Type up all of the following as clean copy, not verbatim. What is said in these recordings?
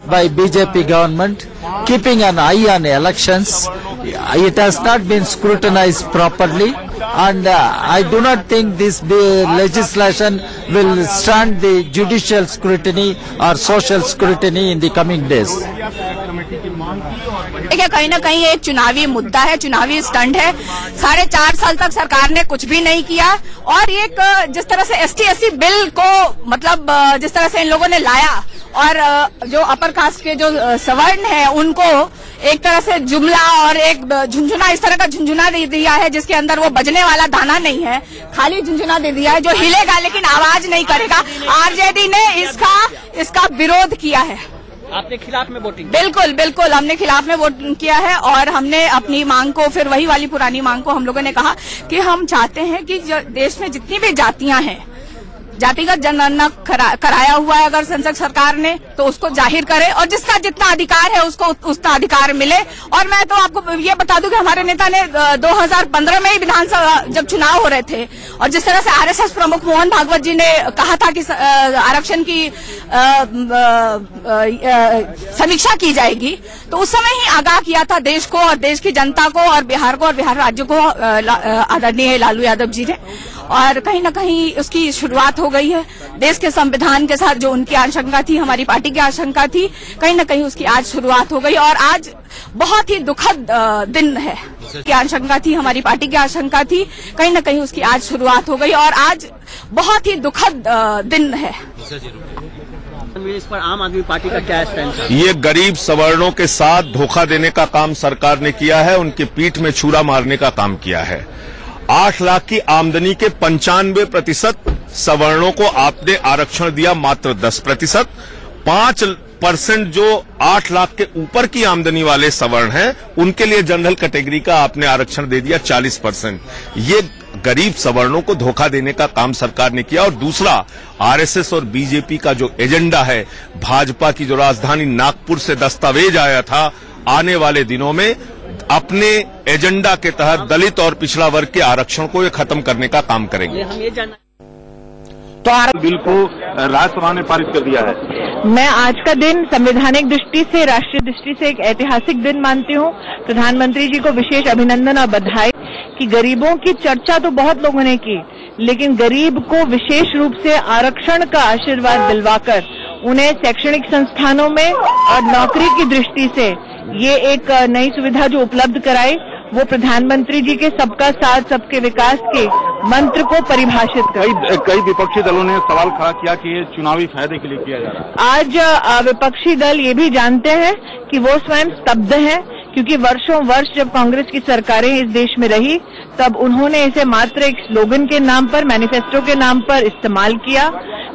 by BJP government, keeping an eye on elections. It has not been scrutinized properly, and I do not think this legislation will stand the judicial scrutiny or social scrutiny in the coming days. देखिए, कहीं ना कहीं एक चुनावी मुद्दा है, चुनावी stunt है। 4.5 साल तक सरकार ने कुछ भी नहीं किया, और एक जिस तरह से ST/SC बिल को मतलब जिस तरह से इन लोगों ने लाया, और जो अपर कास्ट के जो सवर्ण है उनको एक तरह से जुमला और एक झुंझुना, इस तरह का झुंझुना दे दिया है जिसके अंदर वो बजने वाला दाना नहीं है, खाली झुंझुना दे दिया है जो हिलेगा लेकिन आवाज नहीं करेगा। RJD ने इसका विरोध किया है। आपने खिलाफ में वोटिंग? बिल्कुल बिल्कुल, हमने खिलाफ में वोट किया है, और हमने अपनी मांग को, फिर वही वाली पुरानी मांग को हम लोगों ने कहा कि हम चाहते हैं कि देश में जितनी भी जातियां हैं, जातिगत जनगणना कराया हुआ है अगर संसद सरकार ने, तो उसको जाहिर करे, और जिसका जितना अधिकार है उसको उतना अधिकार मिले। और मैं तो आपको ये बता दूं कि हमारे नेता ने 2015 में ही विधानसभा जब चुनाव हो रहे थे, और जिस तरह से RSS प्रमुख मोहन भागवत जी ने कहा था कि आरक्षण की समीक्षा की जाएगी, तो उस समय ही आगाह किया था देश को और देश की जनता को और बिहार को और बिहार राज्य को आदरणीय लालू यादव जी ने। और कहीं न कहीं उसकी शुरुआत हो गई है। देश के संविधान के साथ जो उनकी आशंका थी, हमारी पार्टी की आशंका थी, कहीं न कहीं उसकी आज शुरुआत हो गई, और आज बहुत ही दुखद दिन है। की आशंका थी, हमारी पार्टी की आशंका थी, कहीं न कहीं उसकी आज शुरुआत हो गई, और आज बहुत ही दुखद दिन है। इस पर आम आदमी पार्टी का क्या स्टैंड है? ये गरीब सवर्णों के साथ धोखा देने का काम सरकार ने किया है, उनकी पीठ में छुरा मारने का काम किया है। 8 लाख की आमदनी के 95% सवर्णों को आपने आरक्षण दिया मात्र 10%। 5% जो 8 लाख के ऊपर की आमदनी वाले सवर्ण हैं, उनके लिए जनरल कैटेगरी का आपने आरक्षण दे दिया 40%। ये गरीब सवर्णों को धोखा देने का काम सरकार ने किया। और दूसरा, RSS और BJP का जो एजेंडा है, भाजपा की जो राजधानी नागपुर से दस्तावेज आया था, आने वाले दिनों में अपने एजेंडा के तहत दलित और पिछड़ा वर्ग के आरक्षण को ये खत्म करने का काम करेंगे। हम ये जानना तो बिल को राज्यसभा ने पारित कर दिया है। मैं आज का दिन संवैधानिक दृष्टि से, राष्ट्रीय दृष्टि से एक ऐतिहासिक दिन मानती हूँ। प्रधानमंत्री जी को विशेष अभिनंदन और बधाई कि गरीबों की चर्चा तो बहुत लोगों ने की, लेकिन गरीब को विशेष रूप से आरक्षण का आशीर्वाद दिलवाकर उन्हें शैक्षणिक संस्थानों में और नौकरी की दृष्टि से ये एक नई सुविधा जो उपलब्ध कराई, वो प्रधानमंत्री जी के सबका साथ सबके विकास के मंत्र को परिभाषित कर। कई विपक्षी दलों ने सवाल खड़ा किया कि ये चुनावी फायदे के लिए किया जा रहा है। आज विपक्षी दल ये भी जानते हैं कि वो स्वयं स्तब्ध हैं, क्योंकि वर्षों वर्ष जब कांग्रेस की सरकारें इस देश में रही, तब उन्होंने इसे मात्र एक स्लोगन के नाम पर, मैनिफेस्टो के नाम पर इस्तेमाल किया।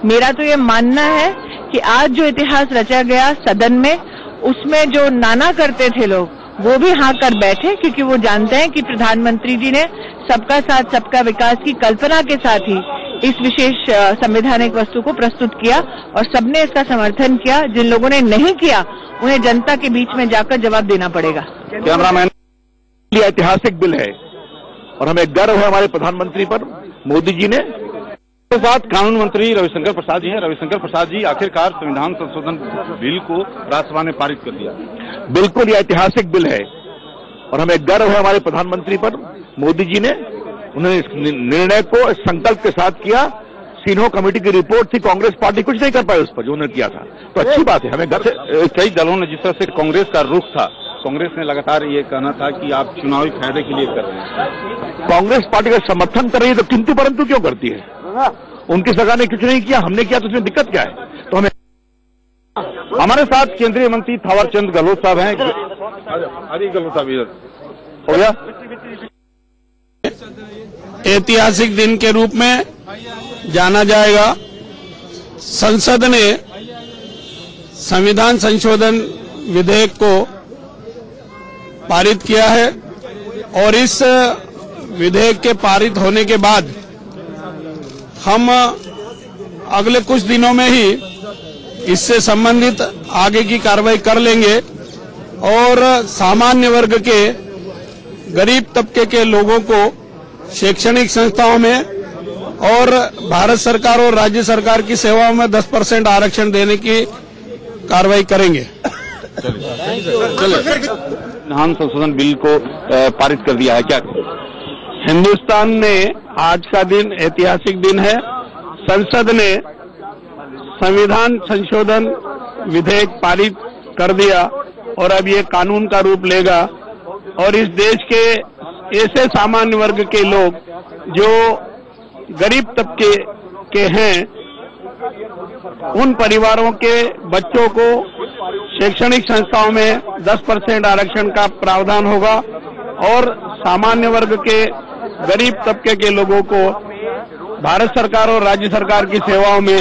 मेरा तो ये मानना है कि आज जो इतिहास रचा गया सदन में, उसमें जो नाना करते थे लोग, वो भी हाँ कर बैठे, क्योंकि वो जानते हैं कि प्रधानमंत्री जी ने सबका साथ सबका विकास की कल्पना के साथ ही इस विशेष संवैधानिक वस्तु को प्रस्तुत किया, और सबने इसका समर्थन किया। जिन लोगों ने नहीं किया, उन्हें जनता के बीच में जाकर जवाब देना पड़ेगा। कैमरामैन, ऐतिहासिक बिल है और हमें गर्व है हमारे प्रधानमंत्री पर, मोदी जी ने। के साथ कानून मंत्री रविशंकर प्रसाद जी हैं। रविशंकर प्रसाद जी, आखिरकार संविधान संशोधन बिल को राज्यसभा ने पारित कर दिया। बिल्कुल ये ऐतिहासिक बिल है और हमें गर्व है हमारे प्रधानमंत्री पर, मोदी जी ने। उन्होंने इस निर्णय को संकल्प के साथ किया। सिन्हा कमेटी की रिपोर्ट थी, कांग्रेस पार्टी कुछ नहीं कर पाई उस पर, जो उन्होंने किया था, तो अच्छी बात है, हमें गर्व है। कई दलों ने, जिस तरह से कांग्रेस का रुख था, कांग्रेस ने लगातार ये कहना था कि आप चुनावी फायदे के लिए कर रहे हैं। कांग्रेस पार्टी का समर्थन कर रही है तो किंतु परंतु क्यों करती है? उनकी सरकार ने कुछ नहीं किया, हमने किया, तो उसमें दिक्कत क्या है? तो हमें, हमारे साथ केंद्रीय मंत्री थावरचंद गहलोत साहब हैं। गहलोत साहब इधर हो गया। ऐतिहासिक दिन के रूप में जाना जाएगा। संसद ने संविधान संशोधन विधेयक को पारित किया है, और इस विधेयक के पारित होने के बाद हम अगले कुछ दिनों में ही इससे संबंधित आगे की कार्रवाई कर लेंगे, और सामान्य वर्ग के, गरीब तबके के लोगों को शैक्षणिक संस्थाओं में और भारत सरकार और राज्य सरकार की सेवाओं में 10% आरक्षण देने की कार्रवाई करेंगे। संविधान संशोधन बिल को पारित कर दिया है क्या? हिंदुस्तान ने आज का दिन ऐतिहासिक दिन है। संसद ने संविधान संशोधन विधेयक पारित कर दिया और अब ये कानून का रूप लेगा और इस देश के ऐसे सामान्य वर्ग के लोग जो गरीब तबके के हैं उन परिवारों के बच्चों को शैक्षणिक संस्थाओं में 10% आरक्षण का प्रावधान होगा और सामान्य वर्ग के गरीब तबके के लोगों को भारत सरकार और राज्य सरकार की सेवाओं में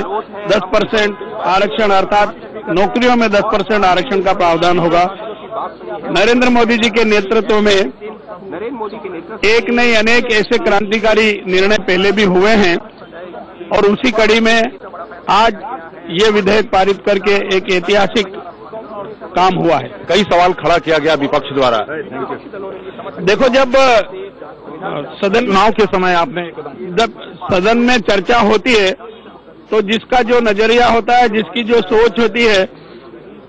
10% आरक्षण अर्थात नौकरियों में 10% आरक्षण का प्रावधान होगा। नरेंद्र मोदी जी के नेतृत्व में एक नहीं अनेक ऐसे क्रांतिकारी निर्णय पहले भी हुए हैं और उसी कड़ी में आज ये विधेयक पारित करके एक ऐतिहासिक काम हुआ है। कई सवाल खड़ा किया गया विपक्ष द्वारा। देखो, जब सदन चुनाव के समय जब सदन में चर्चा होती है तो जिसका जो नजरिया होता है, जिसकी जो सोच होती है,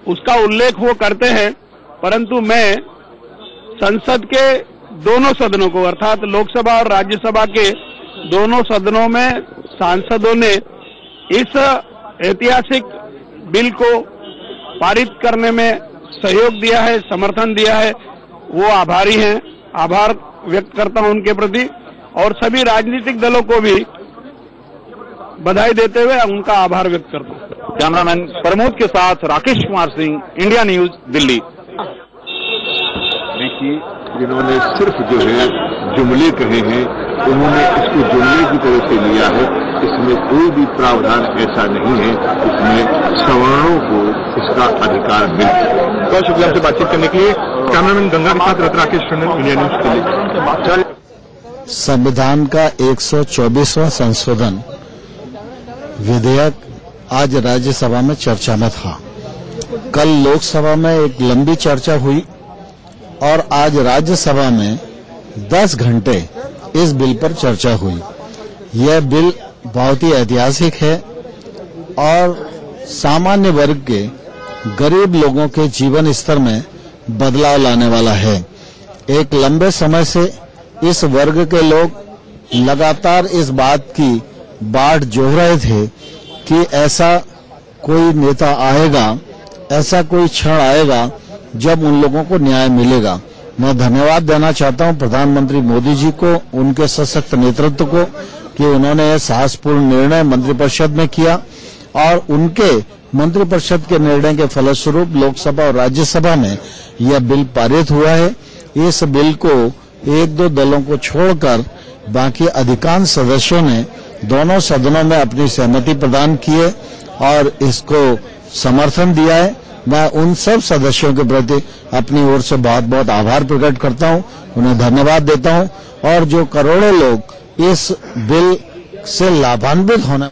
उसका उल्लेख वो करते हैं, परंतु मैं संसद के दोनों सदनों को अर्थात लोकसभा और राज्यसभा के दोनों सदनों में सांसदों ने इस ऐतिहासिक बिल को पारित करने में सहयोग दिया है, समर्थन दिया है, वो आभारी हैं। आभार व्यक्त करता हूं उनके प्रति और सभी राजनीतिक दलों को भी बधाई देते हुए उनका आभार व्यक्त करता हूं। कैमरामैन प्रमोद के साथ राकेश कुमार सिंह, इंडिया न्यूज, दिल्ली। देखिए, जिन्होंने सिर्फ जो है जुमले कहे हैं उन्होंने इसको जुमले की तरह से लिया है। इसमें कोई भी प्रावधान ऐसा नहीं है इसमें सवर्णों को इसका अधिकार मिले। बहुत शुक्रिया आपसे बातचीत करने के लिए। कैमरामैन गंगा के साथ राकेश टंडन, इंडिया न्यूज, दिल्ली। संविधान का 124वां संशोधन विधेयक आज राज्यसभा में चर्चा में था। कल लोकसभा में एक लंबी चर्चा हुई और आज राज्यसभा में 10 घंटे इस बिल पर चर्चा हुई। यह बिल बहुत ही ऐतिहासिक है और सामान्य वर्ग के गरीब लोगों के जीवन स्तर में बदलाव लाने वाला है। एक लंबे समय से इस वर्ग के लोग लगातार इस बात की बाट जोह रहे थे कि ऐसा कोई नेता आएगा, ऐसा कोई क्षण आएगा जब उन लोगों को न्याय मिलेगा। मैं धन्यवाद देना चाहता हूं प्रधानमंत्री मोदी जी को, उनके सशक्त नेतृत्व को कि उन्होंने यह साहसपूर्ण निर्णय मंत्रिपरिषद में किया और उनके मंत्रिपरिषद के निर्णय के फलस्वरूप लोकसभा और राज्यसभा में यह बिल पारित हुआ है। इस बिल को एक दो दलों को छोड़कर बाकी अधिकांश सदस्यों ने दोनों सदनों में अपनी सहमति प्रदान की है और इसको समर्थन दिया है। मैं उन सब सदस्यों के प्रति अपनी ओर से बहुत बहुत आभार प्रकट करता हूं, उन्हें धन्यवाद देता हूं और जो करोड़ों लोग इस बिल से लाभान्वित होने